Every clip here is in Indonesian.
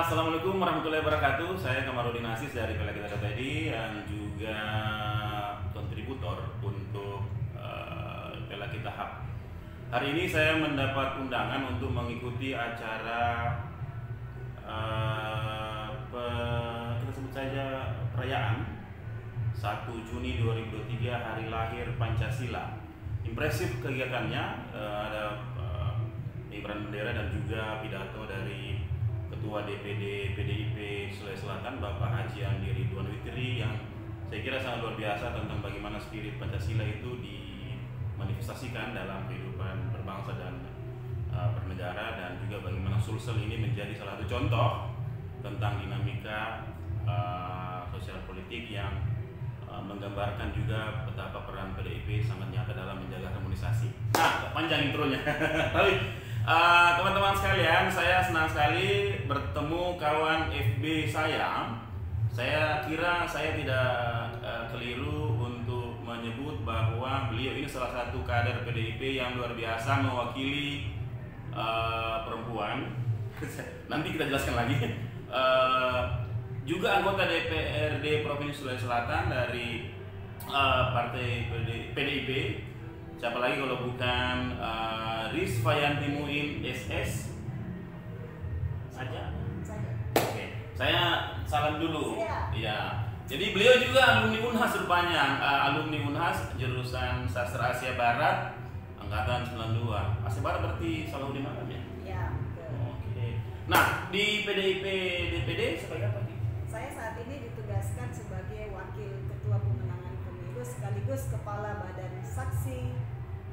Assalamualaikum warahmatullahi wabarakatuh. Saya Kamarudin Aziz dari Pelagita.id dan juga kontributor untuk Pelagita Hub. Hari ini saya mendapat undangan untuk mengikuti acara kita sebut saja perayaan 1 Juni 2023 Hari Lahir Pancasila. Impresif kegiatannya, ada pengibaran bendera dan juga pidato dari Ketua DPD PDIP Sulawesi Selatan Bapak Haji Andi Ridwan Witri yang saya kira sangat luar biasa tentang bagaimana spirit Pancasila itu dimanifestasikan dalam kehidupan berbangsa dan bernegara, dan juga bagaimana Sulsel ini menjadi salah satu contoh tentang dinamika sosial politik yang menggambarkan juga betapa peran PDIP sangat nyata dalam menjaga harmonisasi. Nah, panjang intronya. Tapi teman-teman sekalian, saya senang sekali bertemu kawan FB saya. Saya kira saya tidak keliru untuk menyebut bahwa beliau ini salah satu kader PDIP yang luar biasa mewakili perempuan. Nanti kita jelaskan lagi. Juga anggota DPRD Provinsi Sulawesi Selatan dari partai PDIP. Siapa lagi kalau bukan Rizfayanti Muin SS saja. Oke, saya salam dulu. Ya. Jadi beliau juga alumni Unhas rupanya, alumni Unhas jurusan Sastra Asia Barat angkatan 92. Asia Barat berarti Salahuddin Adam ya? Ya. Oke. Nah, di PDIP DPD sebagai apa nih? Saya saat ini ditugaskan sebagai wakil ketua pemenangan pemilu sekaligus kepala badan saksi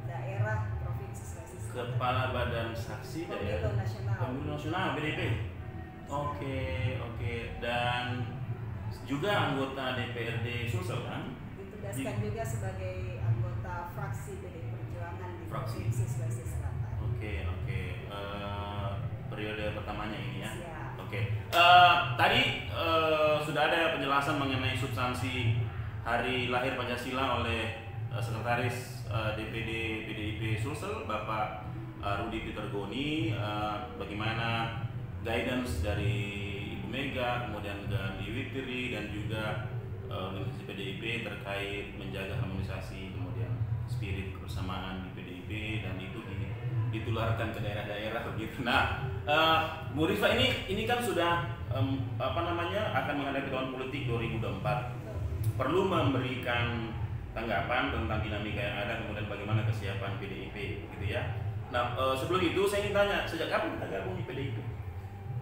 daerah Provinsi Sulawesi Selatan. Kepala Badan Saksi Daerah Pemilu Nasional PDIP. Oke. Dan juga anggota DPRD Sulsel kan? Ditugaskan juga sebagai anggota fraksi PDI Perjuangan di Provinsi Sulawesi Selatan. Oke. Periode pertamanya ini ya. Siap. Oke. Tadi sudah ada penjelasan mengenai substansi Hari Lahir Pancasila oleh Sekretaris DPD PDIP Sulsel Bapak Rudi Peter Goni, bagaimana guidance dari Ibu Mega, kemudian Gandhi Witri dan juga organisasi PDIP terkait menjaga harmonisasi, kemudian spirit kebersamaan di PDIP, dan itu ditularkan ke daerah-daerah begitu. Nah, Bu Rizfa ini kan sudah akan menghadapi tahun politik 2024. Perlu memberikan tanggapan tentang dinamika yang ada, kemudian bagaimana kesiapan PDIP gitu ya. Nah, sebelum itu saya ingin tanya, sejak kapan kita gabung di PDIP?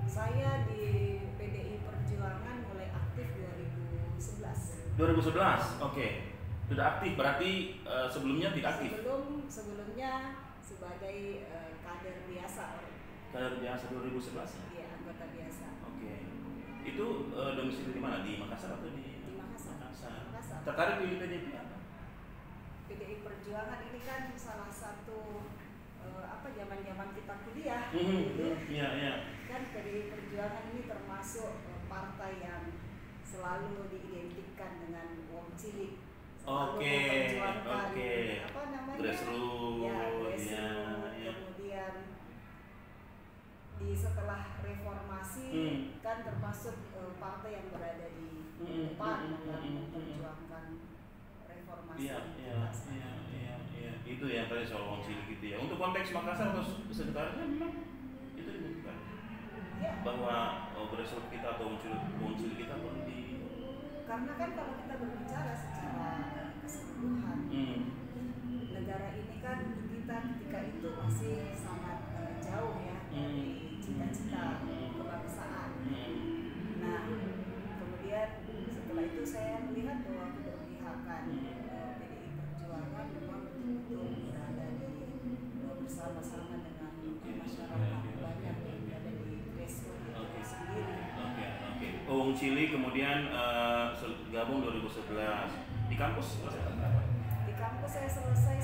Saya di PDI Perjuangan mulai aktif 2011. 2011, oke. Sudah aktif, berarti sebelumnya tidak aktif? Sebelumnya sebagai kader biasa. Kader biasa 2011 ya? Iya, anggota biasa. Oke. Itu domisili di mana? Di Makassar atau di Makassar. Makassar. Tertarik di PDIP apa? PDI Perjuangan ini kan salah satu zaman-zaman kita kuliah. Iya. Kan PDI Perjuangan ini termasuk partai yang selalu diidentikan dengan wong cilik. Oke. Apa namanya? Grassroots. Ya, Ya. Kemudian setelah reformasi kan termasuk partai yang berada di depan memperjuangkan reformasi. Iya. Itu yang tadi soal wong cilik gitu ya. Untuk konteks Makassar atau sekitarnya memang itu dibutuhkan. Ya. Bahwa grassroots kita atau wong cilik kita perlu di. Karena kan kalau kita berbicara secara keseluruhan, negara ini kan kita ketika itu masih sangat jauh ya dari cita-cita kebangsaan. Nah, kemudian setelah itu saya melihat bahwa keberpihakan PDI Perjuangan memang betul-betul berada bersama-sama dengan masyarakat banyak yang ada di grassroots itu sendiri. Oke. Wong cilik kemudian gabung 2011 di kampus selesai berapa? Di kampus saya selesai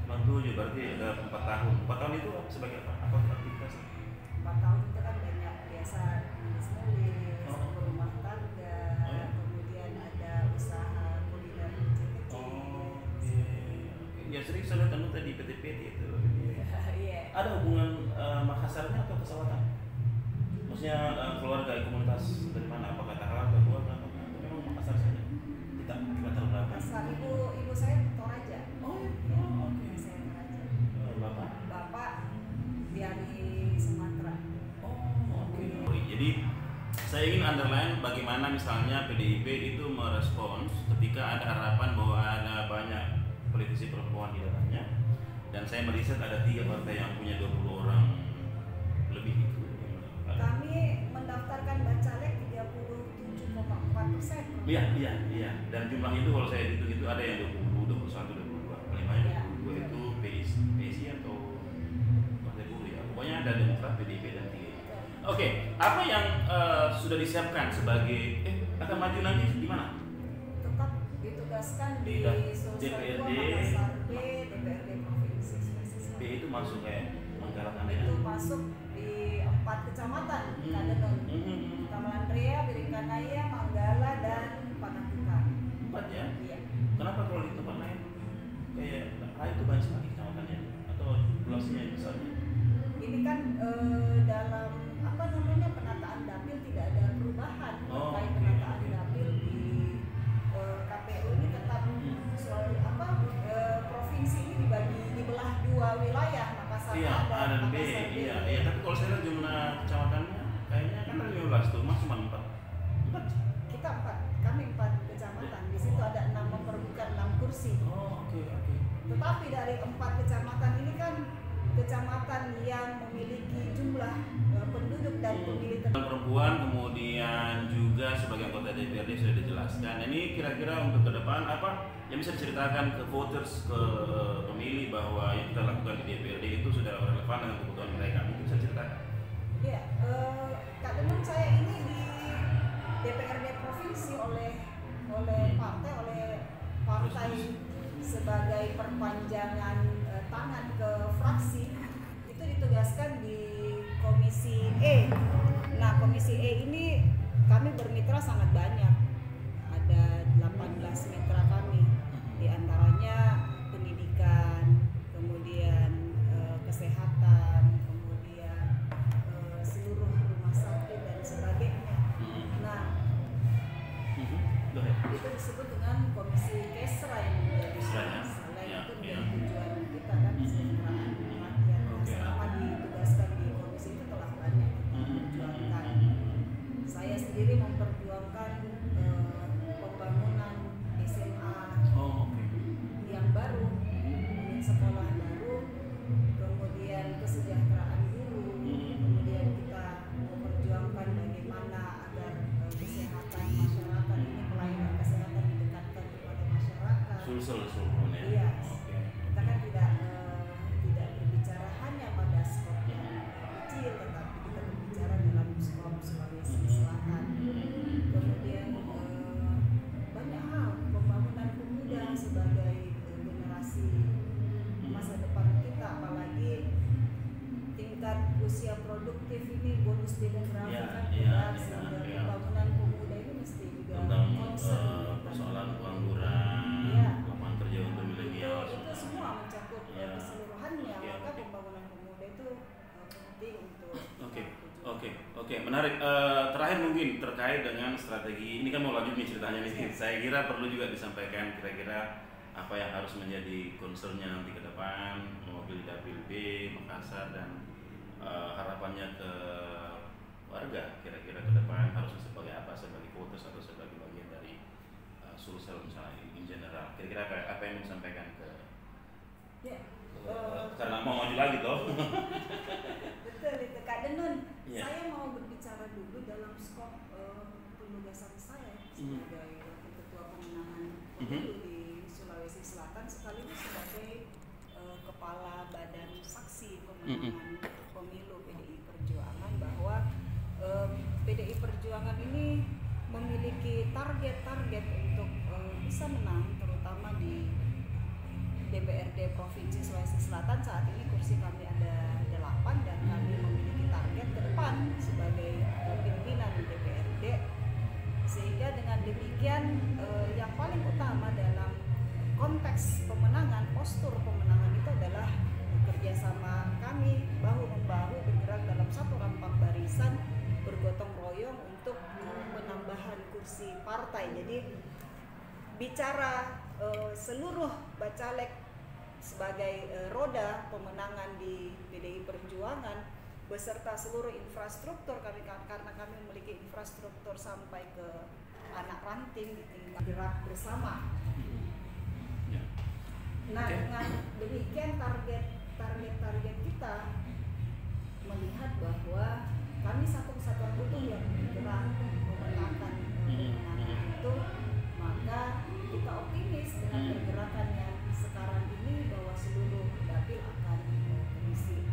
97. Berarti ada 4 tahun. 4 tahun itu sebagai apa? Apa aktivitas? 4 tahun itu kan banyak biasa nulis, rumah tangga, kemudian ada usaha kuliner kecil-kecil. Ya sering saya lihat kamu tadi PT-PT itu. Iya. Ada hubungan Makassarnya atau ke Selatan? khususnya keluarga komunitas dari mana? Apakah Takala atau keluarga? Atau memang Makassar saja? Kita latar belakang. Makassar, ibu saya Toraja. Oh, ya, oke. Saya Toraja. Bapak dari Sumatera. Oh, oke. Jadi saya ingin underline bagaimana misalnya PDIP itu merespons ketika ada harapan bahwa ada banyak politisi perempuan di dalamnya, dan saya meriset ada 3 partai yang punya 20 orang lebih itu. Kami mendaftarkan bacalek 37,4%. Iya. Dan jumlah itu kalau saya hitung itu ada yang 20, 21, 22. Paling 22 itu PSI atau Partai Buruh ya. Pokoknya ada Demokrat, PDIP dan 3. Oke, apa yang sudah disiapkan sebagai akan maju nanti di mana? Tetap ditugaskan di DPRD, Makassar B, DPRD Provinsi Sulawesi Selatan. B itu masuk kayak Manggalangan ya? Itu masuk di 4 kecamatan, Kadenon, Tamalandrea, Birikanaya, Manggala, dan Panakukang. 4 ya? Iya. Kenapa kalau di tempat lain kayak itu banyak sekali kecamatannya atau populasinya misalnya? Ini kan dalam penataan dapil tidak ada perubahan. Terkait penataan dapil di KPU ini tetap selalu provinsi ini dibelah 2 wilayah, Makassar Iya, A dan B. Iya. Tapi kalau saya lihat jumlah kecamatannya kayaknya kan ada 15 tuh, Mas cuma 4. Kita 4, kami 4 kecamatan. Di situ ada 6 memperebutkan 6 kursi. Oh, oke. Tetapi dari 4 kecamatan ini kan kecamatan yang memiliki jumlah penduduk dan pemilih perempuan, kemudian juga sebagai anggota DPRD sudah dijelaskan. Ini kira-kira untuk ke depan apa yang bisa diceritakan ke voters, ke pemilih bahwa yang kita lakukan di DPRD itu sudah relevan dengan kebutuhan mereka. Mungkin bisa ceritakan. Ya, Kak Demon, saya ini di DPRD provinsi oleh partai sebagai perpanjangan tangan ke fraksi itu ditugaskan di Komisi E. Nah, Komisi E ini kami bermitra sangat banyak. Ada 18 mitra kami, di antaranya pendidikan, kemudian kesehatan, kemudian seluruh rumah sakit dan sebagainya. Nah, itu disebut dengan Komisi Kesra yang menjadi selain itu menjadi tujuan kita kan kesejahteraan rakyat. Selama ditugaskan di komisi itu telah banyak memperjuangkan. Saya sendiri memperjuangkan pembangunan SMA yang baru, kemudian sekolah baru, kemudian kesejahteraan guru, kemudian kita memperjuangkan bagaimana agar kesehatan masyarakat ini, pelayanan kesehatan didekatkan kepada masyarakat. Sulsel-sulselnya. Iya. Kita kan tidak berbicara hanya pada skop yang kecil, tetapi kita berbicara dalam skop Sulawesi Selatan. Kemudian banyak hal, pembangunan pemuda sebagai generasi masa depan kita, apalagi tingkat usia produktif ini bonus demografi kan berat, sehingga pembangunan pemuda ini mesti juga concern persoalan pengangguran, lapangan kerja untuk milenial. Itu semua mencakup keseluruhannya. Maka pembangunan pemuda itu penting untuk. Oke, menarik. Terakhir mungkin terkait dengan strategi ini kan mau lanjut nih ceritanya nih. Saya kira perlu juga disampaikan kira-kira apa yang harus menjadi concernnya nanti ke depan mewakili Dapil B, Makassar, dan harapannya ke warga kira-kira ke depan harus sebagai apa, sebagai voters atau sebagai bagian dari Sulsel misalnya in general. Kira-kira apa yang mau disampaikan ke karena mau maju lagi toh. Betul itu Kak Denun. Yeah. Saya mau berbicara dulu dalam skop penugasan saya sebagai wakil ketua pemenangan pemilu di Sulawesi Selatan, sekaligus sebagai kepala badan saksi pemenangan pemilu PDI Perjuangan, bahwa PDI Perjuangan ini memiliki target-target untuk bisa menang, terutama di DPRD Provinsi Sulawesi Selatan. Saat ini kursi kami ada 8 dan kami memiliki target ke depan sebagai pimpinan DPRD, sehingga dengan demikian yang paling utama dalam konteks pemenangan, postur pemenangan itu adalah kerjasama kami bahu-membahu bergerak dalam satu rampak barisan, organisasi partai. Jadi bicara seluruh Bacalek sebagai roda pemenangan di PDI Perjuangan beserta seluruh infrastruktur kami, karena kami memiliki infrastruktur sampai ke anak ranting di tingkat gerak bersama. Nah, dengan demikian target kita melihat bahwa kami satu kesatuan utuh yang bergerak memenangkan itu, maka kita optimis dengan pergerakan yang sekarang ini bahwa seluruh dapil akan terisi.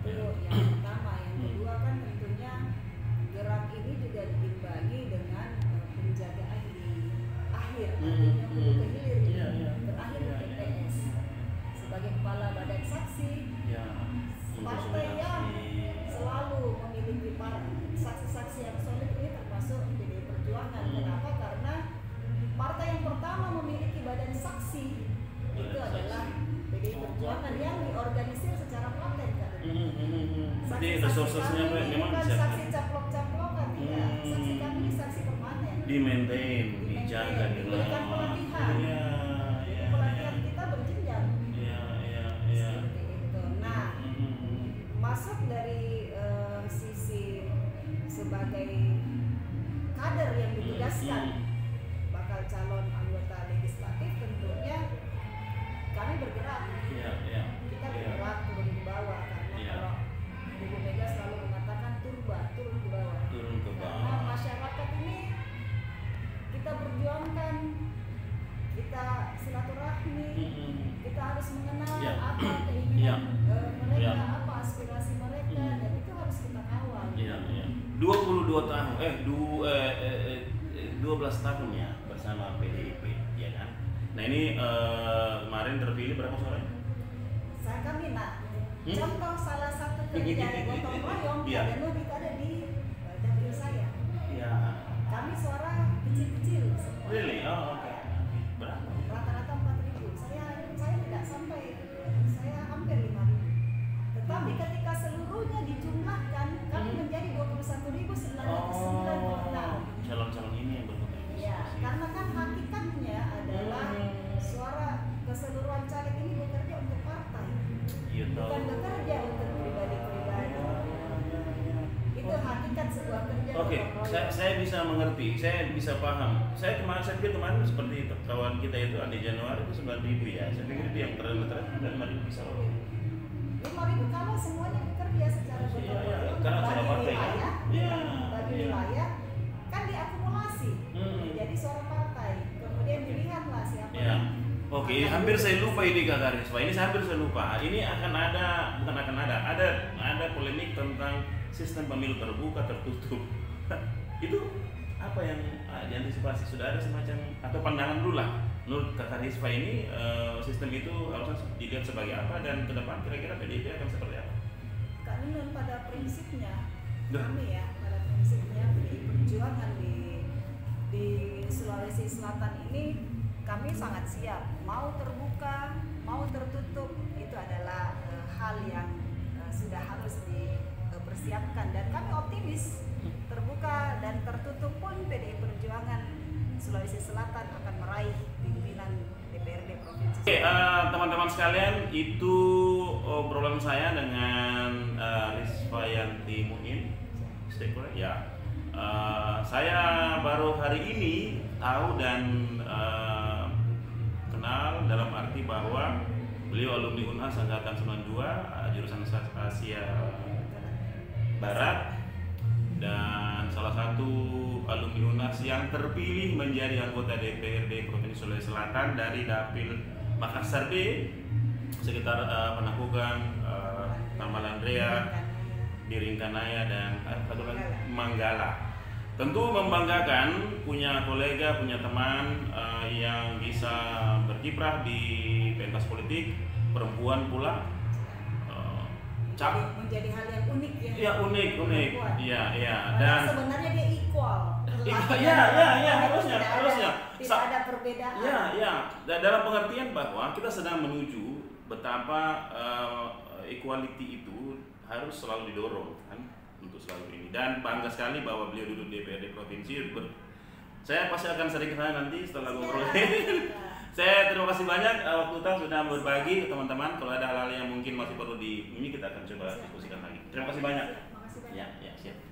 Itu yang pertama. Yang kedua kan tentunya gerak ini juga diimbangi dengan penjagaan di akhir, artinya hulu ke hilir, berakhir di TPS. Sebagai kepala badan saksi, partai yang selalu memiliki saksi-saksi yang solid ini termasuk PDI Perjuangan. Kenapa? Karena partai yang pertama memiliki badan saksi itu adalah PDI Perjuangan yang diorganisir secara paten kan. Saksi-saksi kami ini bukan saksi caplok-caplokan, tidak. Saksi kami ini saksi permanen. Di-maintain, dijaga, diberikan pelatihan. Pelatihan kita berjenjang. Seperti itu. Nah, masuk dari sisi sebagai kader yang ditugaskan bakal calon anggota legislatif, tentunya kami bergerak. Kita bergerak turun ke bawah, karena kalau Ibu Mega selalu mengatakan turun ke bawah. Karena masyarakat ini kita perjuangkan, kita silaturahmi, kita harus mengenal apa keinginan mereka, apa aspirasi mereka, dan itu harus kita kawal. 22 tahun, 12 tahun ya bersama PDIP, ya kan? Nah ini kemarin terpilih berapa suaranya? Kami contoh salah satu kerja gotong royong dan itu ada di dapil saya. Kami suara kecil-kecil. Really? Oh, oke. Berapa? Rata-rata 4.000. Saya tidak sampai, saya hampir 5.000. Tetapi ketika seluruhnya dijumlahkan, kami menjadi 21.996. Calon-calon ini yang berkontribusi. Ya, karena kan hakikatnya adalah suara keseluruhan caleg ini bekerja untuk partai, bukan bekerja untuk pribadi-pribadi. Itu hakikat sebuah kerja. Oke, saya bisa mengerti, saya bisa paham. Saya pikir kemarin seperti kawan kita itu Andi Januari itu 9.000 ya. Saya pikir itu yang terendah dan 5.000 bisa loh. 5.000 kalau semuanya bekerja secara gotong royong bagi wilayah, bagi wilayah kan diakumulasi jadi suara partai, kemudian dilihatlah siapa. Oke, hampir saya lupa ini Kak Karisma. Ini hampir saya lupa. Ini ada polemik tentang sistem pemilu terbuka tertutup. Itu apa yang diantisipasi? Sudah ada semacam atau pandangan dulu lah menurut Kak Karisma ini sistem itu harusnya dilihat sebagai apa dan ke depan kira-kira PDIP akan seperti apa? Kak Nunun, pada prinsipnya kami pada prinsipnya PDI Perjuangan di Sulawesi Selatan ini kami sangat siap, mau terbuka, mau tertutup, itu adalah hal yang sudah harus dipersiapkan dan kami optimis terbuka dan tertutup pun PDI Perjuangan Sulawesi Selatan akan meraih pimpinan DPRD Provinsi. Oke, teman-teman sekalian, itu obrolan saya dengan Rizvayanti Muin, stakeholder. Ya, saya baru hari ini tahu dan kenal dalam arti bahwa beliau alumni UNAS angkatan 92 jurusan Asia Barat dan salah satu alumni UNAS yang terpilih menjadi anggota DPRD Provinsi Sulawesi Selatan dari Dapil Makassar B sekitar Panakugan, Tamalandrea, Biringkanaya dan satu lagi Manggala. Tentu membanggakan punya kolega, punya teman yang bisa berkiprah di pentas politik, perempuan pula. Menjadi hal yang unik ya. Iya, unik. Iya. Dan sebenarnya dia equal. Iya, harusnya. Tidak ada perbedaan. Iya. Dalam pengertian bahwa kita sedang menuju betapa equality itu harus selalu didorong kan untuk selalu ini, dan bangga sekali bahwa beliau duduk di DPRD provinsi Saya pasti akan sering ke sana nanti setelah ngobrol. Ya. Saya terima kasih banyak waktu Tuta sudah berbagi ke teman-teman. Kalau ada hal-hal yang mungkin masih perlu ini kita akan coba diskusikan lagi. Terima kasih banyak. Makasih banyak. Ya, siap.